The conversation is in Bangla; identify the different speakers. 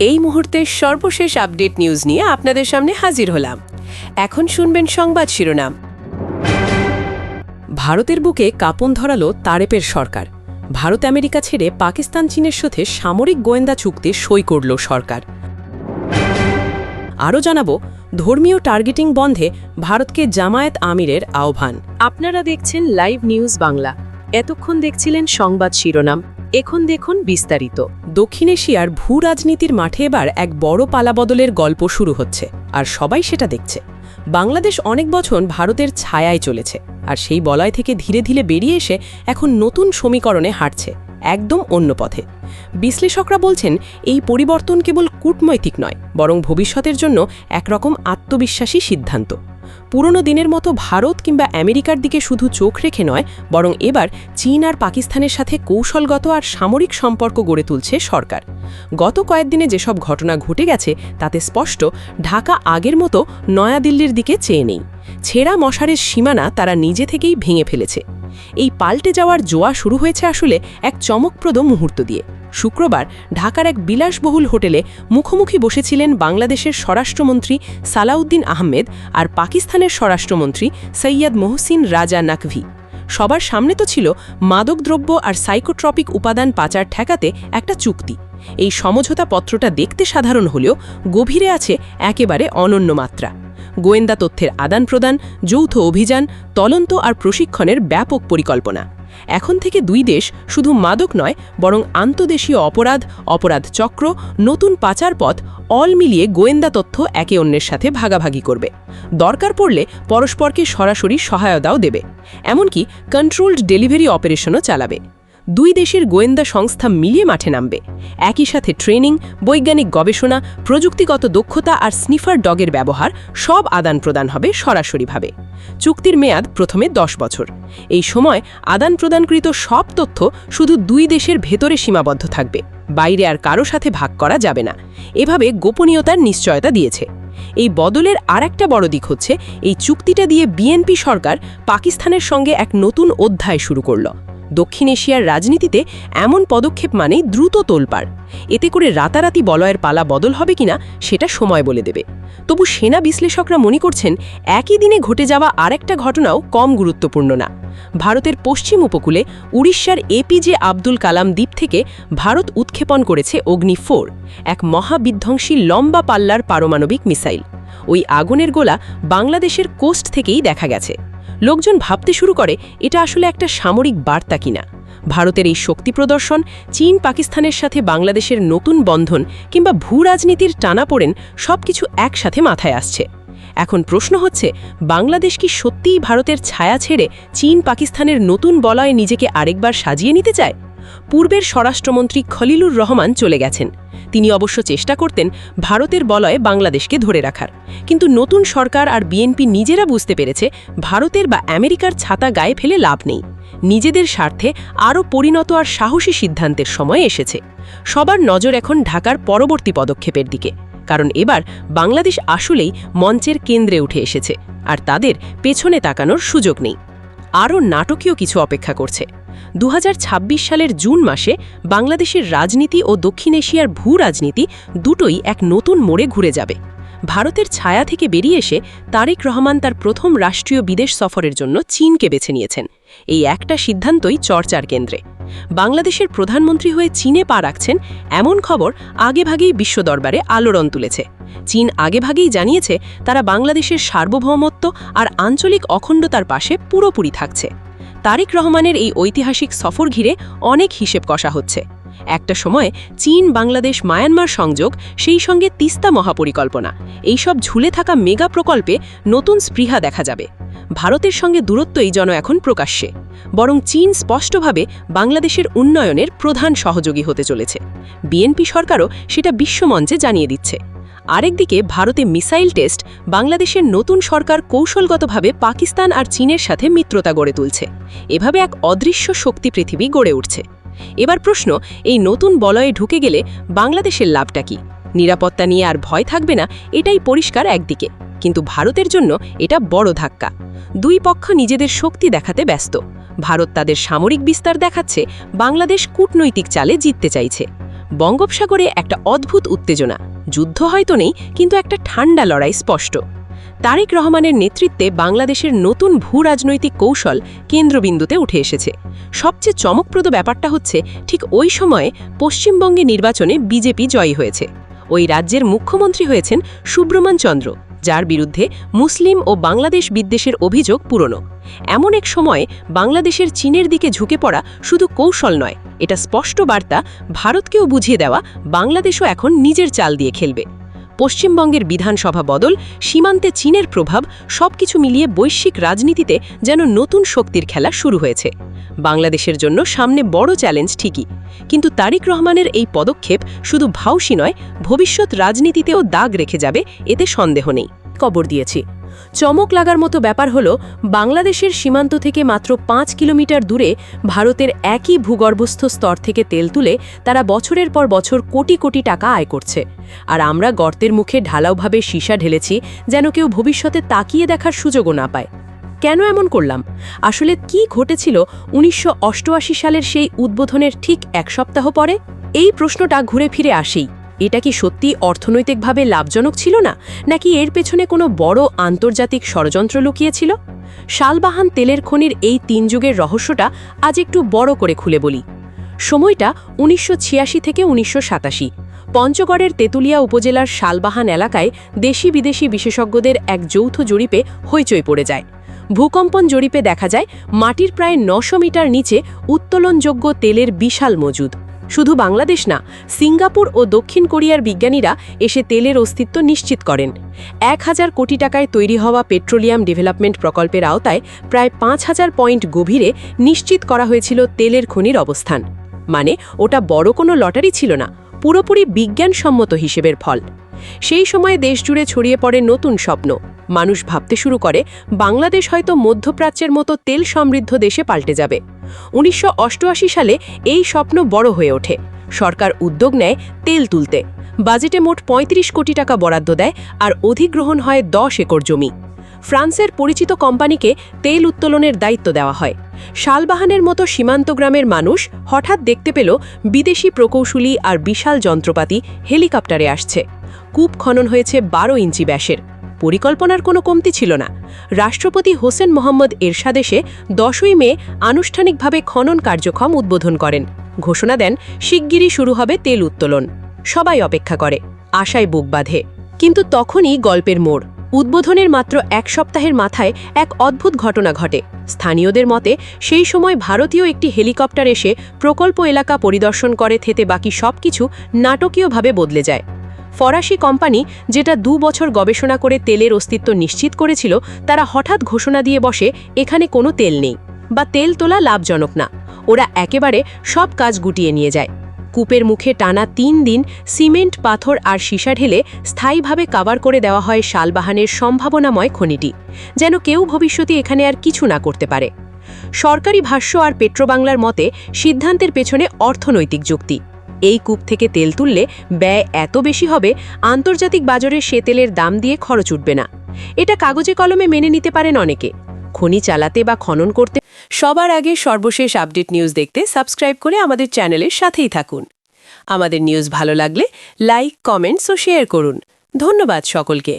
Speaker 1: এই মুহূর্তের সর্বশেষ আপডেট নিউজ নিয়ে আপনাদের সামনে হাজির হলাম। এখন শুনবেন সংবাদ শিরোনাম। ভারতের বুকে কাঁপন ধরালো তারেপের সরকার। ভারত আমেরিকা ছেড়ে পাকিস্তান চীনের সাথে সামরিক গোয়েন্দা চুক্তি সই করল সরকার। আরও জানাবো, ধর্মীয় টার্গেটিং বন্ধে ভারতকে জামায়াত আমিরের আহ্বান। আপনারা দেখছেন লাইভ নিউজ বাংলা। এতক্ষণ দেখছিলেন সংবাদ শিরোনাম, এখন দেখুন বিস্তারিত। দক্ষিণ এশিয়ার ভূ রাজনীতির মাঠে এবার এক বড় পালাবদলের গল্প শুরু হচ্ছে, আর সবাই সেটা দেখছে। বাংলাদেশ অনেক বছর ভারতের ছায়ায় চলেছে, আর সেই বলয় থেকে ধীরে ধীরে বেরিয়ে এসে এখন নতুন সমীকরণে হাঁটছে, একদম অন্য পথে। বিশ্লেষকরা বলছেন, এই পরিবর্তন কেবল কূটনৈতিক নয়, বরং ভবিষ্যতের জন্য একরকম আত্মবিশ্বাসী সিদ্ধান্ত। পুরনো দিনের মতো ভারত কিংবা আমেরিকার দিকে শুধু চোখ রেখে নয়, বরং এবার চীন আর পাকিস্তানের সাথে কৌশলগত আর সামরিক সম্পর্ক গড়ে তুলছে সরকার। গত কয়েকদিনে যেসব ঘটনা ঘটে গেছে তাতে স্পষ্ট, ঢাকা আগের মতো নয়াদিল্লির দিকে চেয়ে নেই। ছেঁড়া মশারের সীমানা তারা নিজে থেকেই ভেঙে ফেলেছে। এই পাল্টে যাওয়ার জোয়া শুরু হয়েছে আসলে এক চমকপ্রদ মুহূর্ত দিয়ে। শুক্রবার ঢাকার এক বিলাসবহুল হোটেলে মুখোমুখি বসেছিলেন বাংলাদেশের স্বরাষ্ট্রমন্ত্রী সালাউদ্দিন আহমেদ আর পাকিস্তানের স্বরাষ্ট্রমন্ত্রী সৈয়দ মোহসিন রাজা নাকভি। সবার সামনে তো ছিল মাদকদ্রব্য আর সাইকোট্রপিক উপাদান পাচার ঠেকাতে একটা চুক্তি। এই সমঝোতা পত্রটা দেখতে সাধারণ হলেও গভীরে আছে একেবারে অনন্য মাত্রা। গোয়েন্দা তথ্যের আদান প্রদান, যৌথ অভিযান, তদন্ত আর প্রশিক্ষণের ব্যাপক পরিকল্পনা। এখন থেকে দুই দেশ শুধু মাদক নয়, বরং আন্তদেশীয় অপরাধ চক্র, নতুন পাচার পথ অল মিলিয়ে গোয়েন্দা তথ্য একে অন্যের সাথে ভাগাভাগি করবে। দরকার পড়লে পরস্পরকে সরাসরি সহায়তাও দেবে, এমনকি কন্ট্রোলড ডেলিভারি অপারেশনও চালাবে। দুই দেশের গোয়েন্দা সংস্থা মিলিয়ে মাঠে নামবে। একই সাথে ট্রেনিং, বৈজ্ঞানিক গবেষণা, প্রযুক্তিগত দক্ষতা আর স্নিফার ডগের ব্যবহার সব আদান প্রদান হবে সরাসরিভাবে। চুক্তির মেয়াদ প্রথমে 10 বছর। এই সময় আদান প্রদানকৃত সব তথ্য শুধু দুই দেশের ভেতরে সীমাবদ্ধ থাকবে, বাইরে আর কারো সাথে ভাগ করা যাবে না। এভাবে গোপনীয়তার নিশ্চয়তা দিয়েছে। এই বদলের আরেকটা বড় দিক হচ্ছে, এই চুক্তিটা দিয়ে বিএনপি সরকার পাকিস্তানের সঙ্গে এক নতুন অধ্যায় শুরু করল। দক্ষিণ এশিয়ার রাজনীতিতে এমন পদক্ষেপ মানেই দ্রুত তোলপাড়। এতে করে রাতারাতি বলয়ের পালা বদল হবে কিনা সেটা সময় বলে দেবে। তবু সেনা বিশ্লেষকরা মনে করছেন, একই দিনে ঘটে যাওয়া আরেকটা ঘটনাও কম গুরুত্বপূর্ণ না। ভারতের পশ্চিম উপকূলে উড়িষ্যার এপিজে আব্দুল কালাম দ্বীপ থেকে ভারত উৎক্ষেপণ করেছে অগ্নি-4, এক মহাবিধ্বংসী লম্বা পাল্লার পারমাণবিক মিসাইল। ওই আগুনের গোলা বাংলাদেশের কোস্ট থেকেই দেখা গেছে। লোকজন ভাবতে শুরু করে, এটা আসলে একটা সামরিক বার্তা কিনা। ভারতের এই শক্তি প্রদর্শন, চীন পাকিস্তানের সাথে বাংলাদেশের নতুন বন্ধন কিংবা ভূ রাজনীতির টানাপোড়েন সবকিছু একসাথে মাথায় আসছে। এখন প্রশ্ন হচ্ছে, বাংলাদেশ কি সত্যিই ভারতের ছায়া ছেড়ে চীন পাকিস্তানের নতুন বলয়ে নিজেকে আরেকবার সাজিয়ে নিতে চায়? পূর্বের স্বরাষ্ট্রমন্ত্রী খলিলুর রহমান চলে গেছেন। তিনি অবশ্য চেষ্টা করতেন ভারতের বলয়ে বাংলাদেশকে ধরে রাখার, কিন্তু নতুন সরকার আর বিএনপি নিজেরা বুঝতে পেরেছে, ভারতের বা আমেরিকার ছাতা গায়ে ফেলে লাভ নেই। নিজেদের স্বার্থে আরও পরিণত আর সাহসী সিদ্ধান্তের সময় এসেছে। সবার নজর এখন ঢাকার পরবর্তী পদক্ষেপের দিকে, কারণ এবার বাংলাদেশ আসলেই মঞ্চের কেন্দ্রে উঠে এসেছে, আর তাদের পেছনে তাকানোর সুযোগ নেই। আরও নাটকীয় কিছু অপেক্ষা করছে। 2026 সালের জুন মাসে বাংলাদেশের রাজনীতি ও দক্ষিণ এশিয়ার ভূ রাজনীতি দুটোই এক নতুন মোড়ে ঘুরে যাবে। ভারতের ছায়া থেকে বেরিয়ে এসে তারেক রহমান তার প্রথম রাষ্ট্রীয় বিদেশ সফরের জন্য চীনকে বেছে নিয়েছেন। এই একটা সিদ্ধান্তই চর্চার কেন্দ্রে। বাংলাদেশের প্রধানমন্ত্রী হয়ে চীনে পা রাখছেন, এমন খবর আগেভাগেই বিশ্ব দরবারে আলোড়ন তুলেছে। চীন আগেভাগেই জানিয়েছে, তারা বাংলাদেশের সার্বভৌমত্ব আর আঞ্চলিক অখণ্ডতার পাশে পুরোপুরি থাকছে। তারেক রহমানের এই ঐতিহাসিক সফর ঘিরে অনেক হিসেব কষা হচ্ছে। একটা সময় চীন, বাংলাদেশ, মায়ানমার সংযোগ, সেই সঙ্গে তিস্তা মহাপরিকল্পনা, এইসব ঝুলে থাকা মেগা প্রকল্পে নতুন স্পৃহা দেখা যাবে। ভারতের সঙ্গে দূরত্বই যেন এখন প্রকাশ্যে, বরং চীন স্পষ্টভাবে বাংলাদেশের উন্নয়নের প্রধান সহযোগী হতে চলেছে। বিএনপি সরকারও সেটা বিশ্বমঞ্চে জানিয়ে দিচ্ছে। আরেকদিকে ভারতে মিসাইল টেস্ট, বাংলাদেশের নতুন সরকার কৌশলগতভাবে পাকিস্তান আর চীনের সাথে মিত্রতা গড়ে তুলছে। এভাবে এক অদৃশ্য শক্তি পৃথিবী গড়ে উঠছে। এবার প্রশ্ন, এই নতুন বলয়ে ঢুকে গেলে বাংলাদেশের লাভটা কি? নিরাপত্তা নিয়ে আর ভয় থাকবে না, এটাই পরিষ্কার একদিকে। কিন্তু ভারতের জন্য এটা বড় ধাক্কা। দুই পক্ষ নিজেদের শক্তি দেখাতে ব্যস্ত। ভারত তাদের সামরিক বিস্তার দেখাচ্ছে, বাংলাদেশ কূটনৈতিক চালে জিততে চাইছে। বঙ্গোপসাগরে একটা অদ্ভুত উত্তেজনা, যুদ্ধ হয়তো নেই, কিন্তু একটা ঠান্ডা লড়াই স্পষ্ট। তারেক রহমানের নেতৃত্বে বাংলাদেশের নতুন ভূ-রাজনৈতিক কৌশল কেন্দ্রবিন্দুতে উঠে এসেছে। সবচেয়ে চমকপ্রদ ব্যাপারটা হচ্ছে, ঠিক ওই সময়ে পশ্চিমবঙ্গে নির্বাচনে বিজেপি জয়ী হয়েছে। ওই রাজ্যের মুখ্যমন্ত্রী হয়েছেন সুব্রমণ চন্দ্র, যার বিরুদ্ধে মুসলিম ও বাংলাদেশ বিদ্বেষের অভিযোগ পুরনো। এমন এক সময়ে বাংলাদেশের চীনের দিকে ঝুঁকে পড়া শুধু কৌশল নয়, এটা স্পষ্ট বার্তা, ভারতকেও বুঝিয়ে দেওয়া বাংলাদেশও এখন নিজের চাল দিয়ে খেলবে। পশ্চিমবঙ্গের বিধানসভা বদল, সীমান্তে চীনের প্রভাব, সবকিছু মিলিয়ে বৈশ্বিক রাজনীতিতে যেন নতুন শক্তির খেলা শুরু হয়েছে। বাংলাদেশের জন্য সামনে বড় চ্যালেঞ্জ ঠিকই, কিন্তু তারেক রহমানের এই পদক্ষেপ শুধু ভাউসি নয়, ভবিষ্যৎ রাজনীতিতেও দাগ রেখে যাবে, এতে সন্দেহ নেই। কবর দিয়েছি। চমক লাগার মতো ব্যাপার হলো, বাংলাদেশের সীমান্ত থেকে মাত্র 5 কিলোমিটার দূরে ভারতের একই ভূগর্ভস্থ স্তর থেকে তেল তুলে তারা বছরের পর বছর কোটি কোটি টাকা আয় করছে। আর আমরা গর্তের মুখে ঢালাওভাবে সীসা ঢেলেছি, যেন কেউ ভবিষ্যতে তাকিয়ে দেখার সুযোগও না পায়। কেন এমন করলাম? আসলে কি ঘটেছিল 1988 সালের সেই উদ্বোধনের ঠিক এক সপ্তাহ পরে? এই প্রশ্নটা ঘুরে ফিরে আসেই। এটা কি সত্যি অর্থনৈতিকভাবে লাভজনক ছিল না, নাকি এর পেছনে কোনো বড় আন্তর্জাতিক ষড়যন্ত্র লুকিয়েছিল? শালবাহান তেলের খনির এই 3 যুগের রহস্যটা আজ একটু বড় করে খুলে বলি। সময়টা 1986 থেকে 1987। পঞ্চগড়ের তেঁতুলিয়া উপজেলার শালবাহান এলাকায় দেশি বিদেশি বিশেষজ্ঞদের এক যৌথ জরিপে হইচই পড়ে যায়। ভূকম্পন জরিপে দেখা যায়, মাটির প্রায় 900 মিটার নিচে উত্তোলনযোগ্য তেলের বিশাল মজুদ। শুধু বাংলাদেশ না, সিঙ্গাপুর ও দক্ষিণ কোরিয়ার বিজ্ঞানীরা এসে তেলের অস্তিত্ব নিশ্চিত করেন। 1000 কোটি টাকায় তৈরি হওয়া পেট্রোলিয়াম ডেভেলপমেন্ট প্রকল্পের আওতায় প্রায় 5000 পয়েন্ট গভীরে নিশ্চিত করা হয়েছিল তেলের খনির অবস্থান। মানে ওটা বড় কোনো লটারি ছিল না, পুরোপুরি বিজ্ঞানসম্মত হিসেবের ফল। সেই সময়ে দেশজুড়ে ছড়িয়ে পড়ে নতুন স্বপ্ন। মানুষ ভাবতে শুরু করে, বাংলাদেশ হয়তো মধ্যপ্রাচ্যের মতো তেল সমৃদ্ধ দেশে পাল্টে যাবে। 1988 সালে এই স্বপ্ন বড় হয়ে ওঠে। সরকার উদ্যোগ নেয় তেল তুলতে। বাজেটে মোট 35 কোটি টাকা বরাদ্দ দেয়, আর অধিগ্রহণ হয় 10 একর জমি। ফ্রান্সের পরিচিত কোম্পানিকে তেল উত্তোলনের দায়িত্ব দেওয়া হয়। শালবাহানের মতো সীমান্ত গ্রামের মানুষ হঠাৎ দেখতে পেল, বিদেশি প্রকৌশলী আর বিশাল যন্ত্রপাতি হেলিকপ্টারে আসছে। কূপ খনন হয়েছে 12 ইঞ্চি ব্যাসের। পরিকল্পনার কোনো কমতি ছিল না। রাষ্ট্রপতি হোসেন মোহাম্মদ এরশাদ এসে 10ই মে আনুষ্ঠানিকভাবে খনন কার্যক্রম উদ্বোধন করেন। ঘোষণা দেন, শিগগিরই শুরু হবে তেল উত্তোলন। সবাই অপেক্ষা করে, আশায় বুক বাঁধে। কিন্তু তখনই গল্পের মোড়। উদ্বোধনের মাত্র 1 সপ্তাহের মাথায় এক অদ্ভুত ঘটনা ঘটে। স্থানীয়দের মতে, সেই সময় ভারতীয় একটি হেলিকপ্টার এসে প্রকল্প এলাকা পরিদর্শন করে, থেতে বাকি সবকিছু নাটকীয়ভাবে বদলে যায়। ফরাসি কোম্পানি, যেটা 2 বছর গবেষণা করে তেলের অস্তিত্ব নিশ্চিত করেছিল, তারা হঠাৎ ঘোষণা দিয়ে বসে, এখানে কোনো তেল নেই, বা তেল তোলা লাভজনক না। ওরা একেবারে সব কাজ গুটিয়ে নিয়ে যায়। কূপের মুখে টানা 3 দিন সিমেন্ট, পাথর আর সীসা ঢেলে স্থায়ীভাবে কাভার করে দেওয়া হয় শালবাহানের সম্ভাবনাময় খনিটি, যেন কেউ ভবিষ্যতে এখানে আর কিছু না করতে পারে। সরকারি ভাষ্য আর পেট্রোবাংলার মতে, সিদ্ধান্তের পেছনে অর্থনৈতিক যুক্তি। এই কূপ থেকে তেল তুললে ব্যয় এত বেশি হবে, আন্তর্জাতিক বাজারে সে তেলের দাম দিয়ে খরচ উঠবে না। এটা কাগজে কলমে মেনে নিতে পারেন অনেকে। খনি চালাতে বা খনন করতে সবার আগে সর্বশেষ আপডেট নিউজ দেখতে সাবস্ক্রাইব করে আমাদের চ্যানেলের সাথেই থাকুন। আমাদের নিউজ ভালো লাগলে লাইক, কমেন্টস ও শেয়ার করুন। ধন্যবাদ সকলকে।